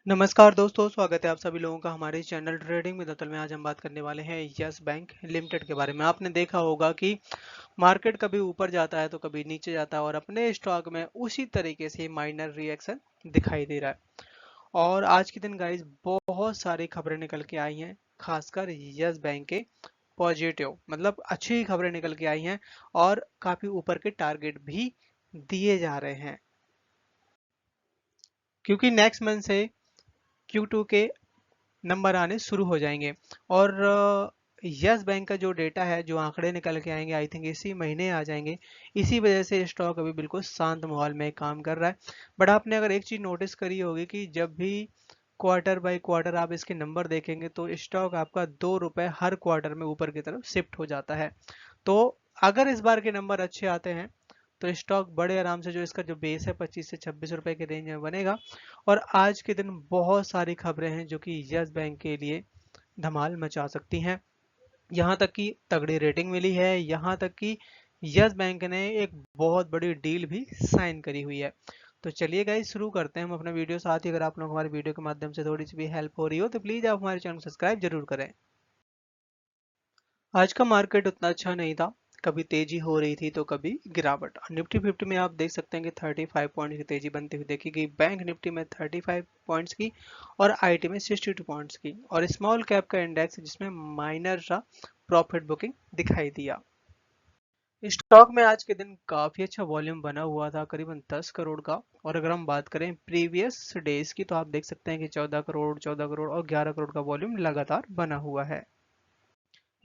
नमस्कार दोस्तों, स्वागत है आप सभी लोगों का हमारे चैनल ट्रेडिंग में दतल में। आज हम बात करने वाले हैं यस बैंक लिमिटेड के बारे में। आपने देखा होगा कि मार्केट कभी ऊपर जाता है तो कभी नीचे जाता है और अपने स्टॉक में उसी तरीके से माइनर रिएक्शन दिखाई दे रहा है। और आज के दिन गाइस बहुत सारी खबरें निकल के आई हैं, खासकर यस बैंक के पॉजिटिव मतलब अच्छी खबरें निकल के आई हैं और काफी ऊपर के टारगेट भी दिए जा रहे हैं, क्योंकि नेक्स्ट मंथ से Q2 के नंबर आने शुरू हो जाएंगे। और यस बैंक का जो डेटा है, जो आंकड़े निकल के आएंगे, आई थिंक इसी महीने आ जाएंगे। इसी वजह से स्टॉक अभी बिल्कुल शांत माहौल में काम कर रहा है। बट आपने अगर एक चीज नोटिस करी होगी कि जब भी क्वार्टर बाय क्वार्टर आप इसके नंबर देखेंगे तो स्टॉक आपका 2 रुपए हर क्वार्टर में ऊपर की तरफ शिफ्ट हो जाता है। तो अगर इस बार के नंबर अच्छे आते हैं तो स्टॉक बड़े आराम से, जो इसका जो बेस है 25 से 26 रुपए के रेंज में बनेगा। और आज के दिन बहुत सारी खबरें हैं जो कि यस बैंक के लिए धमाल मचा सकती हैं। यहाँ तक कि तगड़ी रेटिंग मिली है, यहाँ तक कि यस बैंक ने एक बहुत बड़ी डील भी साइन करी हुई है। तो चलिए गाइस, शुरू करते हैं हम अपना वीडियो। साथ ही अगर आप लोग हमारे वीडियो के माध्यम से थोड़ी सी भी हेल्प हो रही हो तो प्लीज आप हमारे चैनल को सब्सक्राइब जरूर करें। आज का मार्केट उतना अच्छा नहीं था, कभी तेजी हो रही थी तो कभी गिरावट। निफ्टी 50 में आप देख सकते हैं कि 35 पॉइंट्स की तेजी बनती हुई देखी गई। बैंक निफ्टी में 35 पॉइंट्स की और आईटी में 62 पॉइंट्स की। और स्मॉल कैप का इंडेक्स जिसमें माइनर सा प्रॉफिट बुकिंग दिखाई दिया। स्टॉक में आज के दिन काफी अच्छा वॉल्यूम बना हुआ था, करीबन 10 करोड़ का। और अगर हम बात करें प्रीवियस डेज की तो आप देख सकते हैं कि 14 करोड़ और 11 करोड़ का वॉल्यूम लगातार बना हुआ है।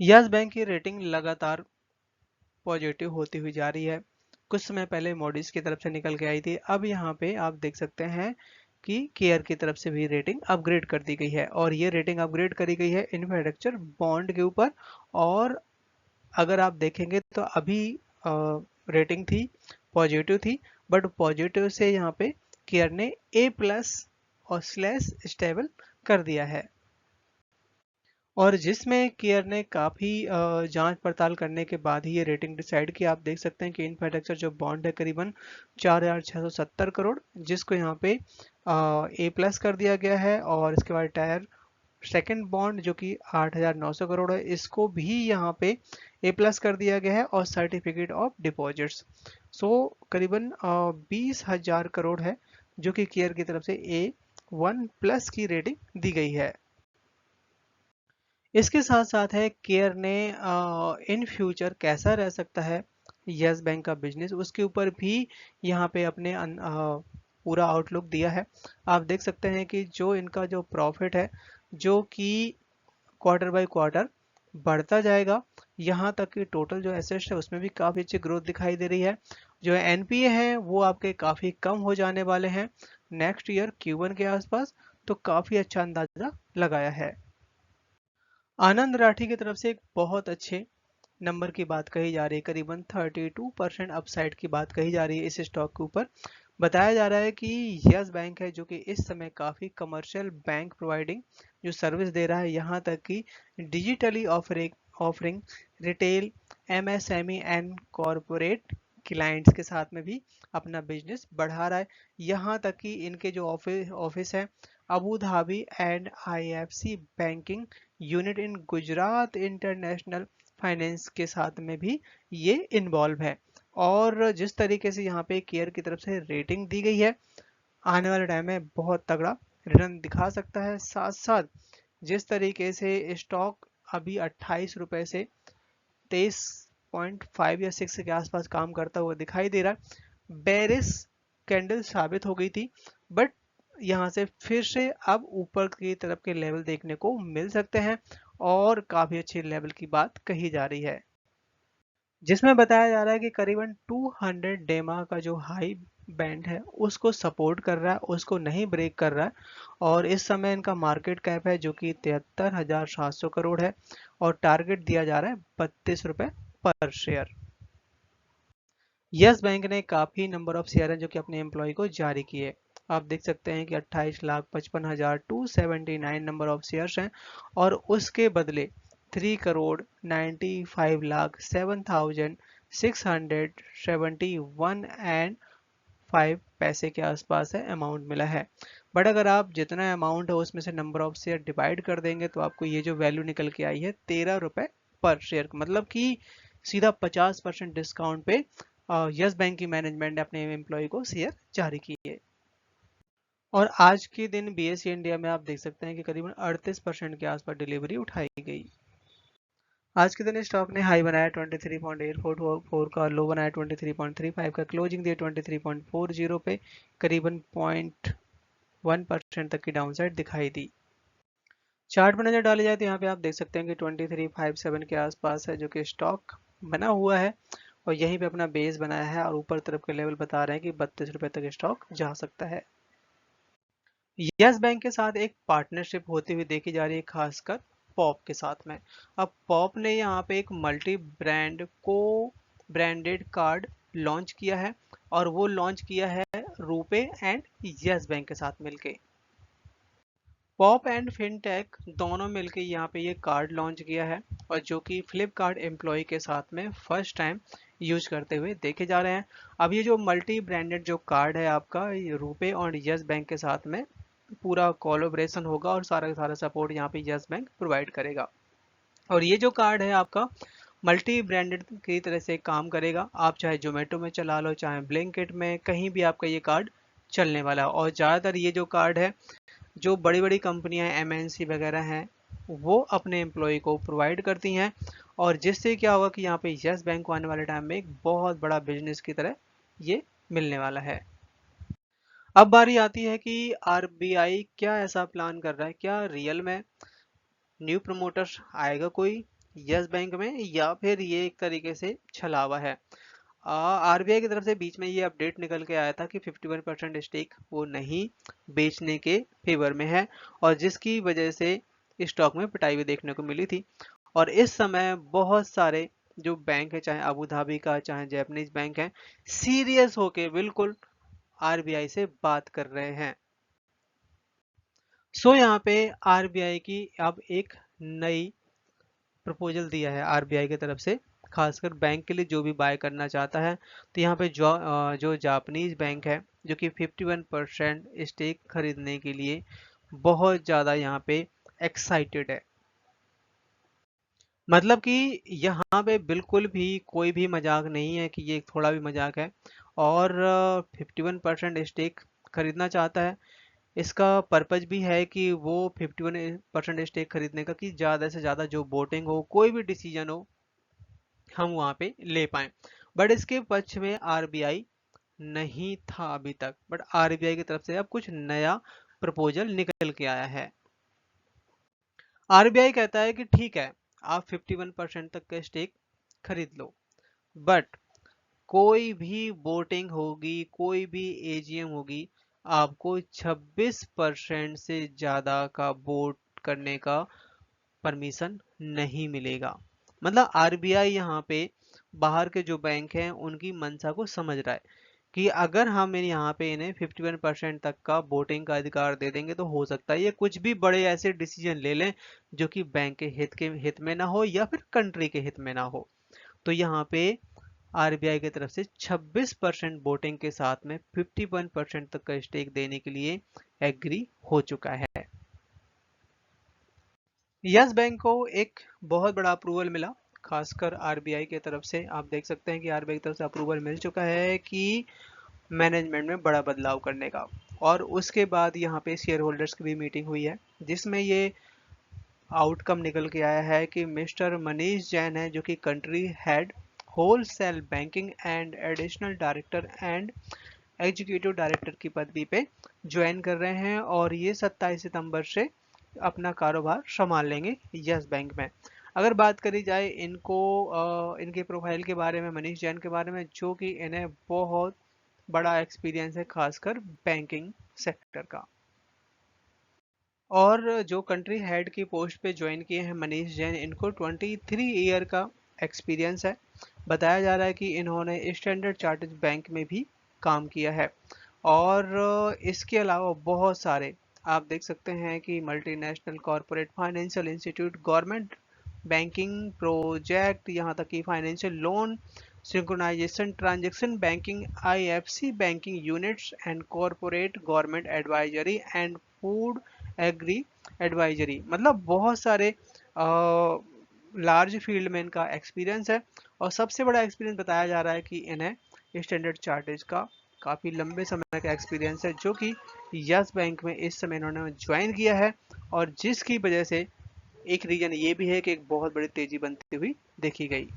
यस बैंक की रेटिंग लगातार पॉजिटिव होती हुई जा रही है। कुछ समय पहले मॉडिस की तरफ से निकल के आई थी, अब यहाँ पे आप देख सकते हैं कि केयर की तरफ से भी रेटिंग अपग्रेड कर दी गई है। और ये रेटिंग अपग्रेड करी गई है इंफ्रास्ट्रक्चर बॉन्ड के ऊपर। और अगर आप देखेंगे तो अभी रेटिंग थी, पॉजिटिव थी, बट पॉजिटिव से यहाँ पे केयर ने A+ और स्लैश स्टेबल कर दिया है। और जिसमें केयर ने काफ़ी जांच पड़ताल करने के बाद ही ये रेटिंग डिसाइड की। आप देख सकते हैं कि इन्फ्रास्ट्रक्चर जो बॉन्ड है करीबन 4,670 करोड़, जिसको यहाँ पे A+ कर दिया गया है। और इसके बाद टायर सेकंड बॉन्ड जो कि 8,900 करोड़ है, इसको भी यहाँ पे A+ कर दिया गया है। और सर्टिफिकेट ऑफ डिपॉजिट्स करीबन 20,000 करोड़ है, जो कि केयर की तरफ से A1+ की रेटिंग दी गई है। इसके साथ साथ है केयर ने इन फ्यूचर कैसा रह सकता है यस बैंक का बिजनेस, उसके ऊपर भी यहाँ पे अपने पूरा आउटलुक दिया है। आप देख सकते हैं कि जो इनका जो प्रॉफिट है, जो कि क्वार्टर बाय क्वार्टर बढ़ता जाएगा। यहाँ तक कि टोटल जो एसेट्स है उसमें भी काफ़ी अच्छी ग्रोथ दिखाई दे रही है। जो एनपीए है वो आपके काफ़ी कम हो जाने वाले हैं नेक्स्ट ईयर Q1 के आसपास। तो काफ़ी अच्छा अंदाजा लगाया है। आनंद राठी की तरफ से एक बहुत अच्छे नंबर की बात कही जा रही है, करीबन 32% अपसाइड की बात कही जा रही है इस स्टॉक के ऊपर। बताया जा रहा है कि यस बैंक है जो कि इस समय काफी कमर्शियल बैंक प्रोवाइडिंग जो सर्विस दे रहा है, यहाँ तक कि digitally offering offering retail, MSME and corporate clients के साथ में भी अपना बिजनेस बढ़ा रहा है। यहाँ तक कि इनके जो ऑफिस है Abu Dhabi and IFC banking unit in Gujarat international finance के साथ में भी ये इन्वॉल्व है। और जिस तरीके से यहाँ पे केयर की तरफ से रेटिंग दी गई है, आने वाले टाइम में बहुत तगड़ा रिटर्न दिखा सकता है। साथ साथ जिस तरीके से स्टॉक अभी 28 रुपए से 23.5 या 6 के आसपास काम करता हुआ दिखाई दे रहा है, बेरिस कैंडल साबित हो गई थी। बट यहाँ से फिर से अब ऊपर की तरफ के लेवल देखने को मिल सकते हैं और काफी अच्छे लेवल की बात कही जा रही है, जिसमें बताया जा रहा है कि करीबन 200 डेमा का जो हाई बैंड है उसको सपोर्ट कर रहा है, उसको नहीं ब्रेक कर रहा है। और इस समय इनका मार्केट कैप है जो कि 73,700 करोड़ है। और टारगेट दिया जा रहा है 32 रुपए पर शेयर। यस बैंक ने काफी नंबर ऑफ शेयर हैं जो कि अपने एम्प्लॉय को जारी किए। आप देख सकते हैं कि 28,55,279 नंबर ऑफ शेयर्स हैं। और उसके बदले 3,95,07,671 एंड 5 पैसे के आसपास है अमाउंट मिला है। बट अगर आप जितना अमाउंट है उसमें से नंबर ऑफ शेयर डिवाइड कर देंगे तो आपको ये जो वैल्यू निकल के आई है 13 रुपए पर शेयर, मतलब कि सीधा 50% डिस्काउंट पे यस बैंक की मैनेजमेंट ने अपने एम्प्लॉय को शेयर जारी किए। और आज के दिन बीएसई इंडिया में आप देख सकते हैं कि करीबन 38% के आसपास डिलीवरी उठाई गई। आज के दिन स्टॉक ने हाई बनाया 23.844 का, लो बनाया 23.35 का, क्लोजिंग दिया 23.40 पे, करीबन 0.1% तक की डाउनसाइड दिखाई दी। चार्ट में नजर डाली जाए तो यहाँ पे आप देख सकते हैं कि 2357 के आसपास है जो कि स्टॉक बना हुआ है और यहीं पे अपना बेस बनाया है और ऊपर तरफ के लेवल बता रहे हैं कि 32 रुपए तक स्टॉक जा सकता है। यस बैंक के साथ एक पार्टनरशिप होती हुई देखी जा रही है, खासकर पॉप के साथ में। अब पॉप ने यहाँ पे एक मल्टी ब्रांड को ब्रांडेड कार्ड लॉन्च किया है और वो लॉन्च किया है रुपे एंड यस बैंक के साथ मिलके। पॉप एंड फिनटेक दोनों मिलके यहाँ पे ये कार्ड लॉन्च किया है और जो कि फ्लिपकार्ट एम्प्लॉय के साथ में फर्स्ट टाइम यूज करते हुए देखे जा रहे हैं। अब ये जो मल्टी ब्रांडेड जो कार्ड है आपका, ये रुपे और यस बैंक के साथ में पूरा कोलैबोरेशन होगा और सारा का सारा सपोर्ट यहाँ पे यस बैंक प्रोवाइड करेगा। और ये जो कार्ड है आपका मल्टी ब्रांडेड की तरह से काम करेगा। आप चाहे जोमेटो में चला लो, चाहे ब्लिंकिट में, कहीं भी आपका ये कार्ड चलने वाला है। और ज़्यादातर ये जो कार्ड है जो बड़ी बड़ी कंपनियां एमएनसी वगैरह हैं वो अपने एम्प्लॉय को प्रोवाइड करती हैं और जिससे क्या होगा कि यहाँ पे यस बैंक को आने वाले टाइम में एक बहुत बड़ा बिजनेस की तरह ये मिलने वाला है। अब बारी आती है कि आरबीआई क्या ऐसा प्लान कर रहा है, क्या रियल में न्यू प्रमोटर आएगा कोई यस बैंक में या फिर ये एक तरीके से छलावा है। आरबीआई की तरफ से बीच में ये अपडेट निकल के आया था कि 51% स्टेक वो नहीं बेचने के फेवर में है और जिसकी वजह से स्टॉक में पिटाई हुई देखने को मिली थी। और इस समय बहुत सारे जो बैंक है, चाहे अबू धाबी का चाहे जैपनीज बैंक है, सीरियस होके बिल्कुल आरबीआई से बात कर रहे हैं। सो यहाँ पे आरबीआई की अब एक नई प्रपोजल दिया है आरबीआई की तरफ से, खासकर बैंक के लिए जो भी बाय करना चाहता है। तो यहाँ पे जो जापानीज बैंक है जो कि 51% स्टेक खरीदने के लिए बहुत ज़्यादा यहाँ पे एक्साइटेड है। मतलब कि यहाँ पे बिल्कुल भी कोई भी मजाक नहीं है कि ये थोड़ा भी मजाक है। और 51% स्टेक खरीदना चाहता है। इसका पर्पज भी है कि वो 51% स्टेक खरीदने का कि ज़्यादा से ज़्यादा जो वोटिंग हो, कोई भी डिसीजन हो, हम वहाँ पे ले पाए। बट इसके पक्ष में आरबीआई नहीं था अभी तक, बट आरबीआई की तरफ से अब कुछ नया प्रपोजल निकल के आया है। आरबीआई कहता है कि ठीक है, आप 51% तक का स्टेक खरीद लो, बट कोई भी वोटिंग होगी, कोई भी एजीएम होगी, आपको 26% से ज्यादा का वोट करने का परमिशन नहीं मिलेगा। मतलब आरबीआई यहाँ पे बाहर के जो बैंक हैं उनकी मंशा को समझ रहा है कि अगर हम यहाँ पे इन्हें 51% तक का वोटिंग का अधिकार दे देंगे तो हो सकता है ये कुछ भी बड़े ऐसे डिसीजन ले लें जो कि बैंक के हित में ना हो या फिर कंट्री के हित में ना हो। तो यहाँ पे आरबीआई की तरफ से 26% वोटिंग के साथ में 51% तक का स्टेक देने के लिए एग्री हो चुका है। यस बैंक को एक बहुत बड़ा अप्रूवल मिला, खासकर आरबीआई की तरफ से। आप देख सकते हैं कि आरबीआई की तरफ से अप्रूवल मिल चुका है कि मैनेजमेंट में बड़ा बदलाव करने का। और उसके बाद यहाँ पे शेयर होल्डर्स की भी मीटिंग हुई है जिसमें ये आउटकम निकल के आया है कि मिस्टर मनीष जैन है जो कि country head wholesale banking and additional director and executive director की पदवी पे ज्वाइन कर रहे हैं और ये 27 सितंबर से अपना कारोबार संभाल लेंगे यस बैंक में। अगर बात करी जाए इनके प्रोफाइल के बारे में, मनीष जैन के बारे में, जो कि इन्हें बहुत बड़ा एक्सपीरियंस है खासकर बैंकिंग सेक्टर का। और जो कंट्री हेड की पोस्ट पे ज्वाइन किए हैं मनीष जैन, इनको 23 ईयर का एक्सपीरियंस है। बताया जा रहा है कि इन्होंने स्टैंडर्ड चार्टर्ड बैंक में भी काम किया है। और इसके अलावा बहुत सारे आप देख सकते हैं कि multinational corporate financial institute, government banking project, यहाँ तक कि financial loan synchronisation, transaction banking, IFC banking units and corporate government advisory and food agri advisory. मतलब बहुत सारे लार्ज फील्ड में इनका एक्सपीरियंस है। और सबसे बड़ा एक्सपीरियंस बताया जा रहा है कि इन्हें स्टैंडर्ड चार्टेज का काफ़ी लंबे समय का एक्सपीरियंस है, जो कि यस बैंक में इस समय इन्होंने ज्वाइन किया है। और जिसकी वजह से एक रीजन ये भी है कि एक बहुत बड़ी तेजी बनती हुई देखी गई।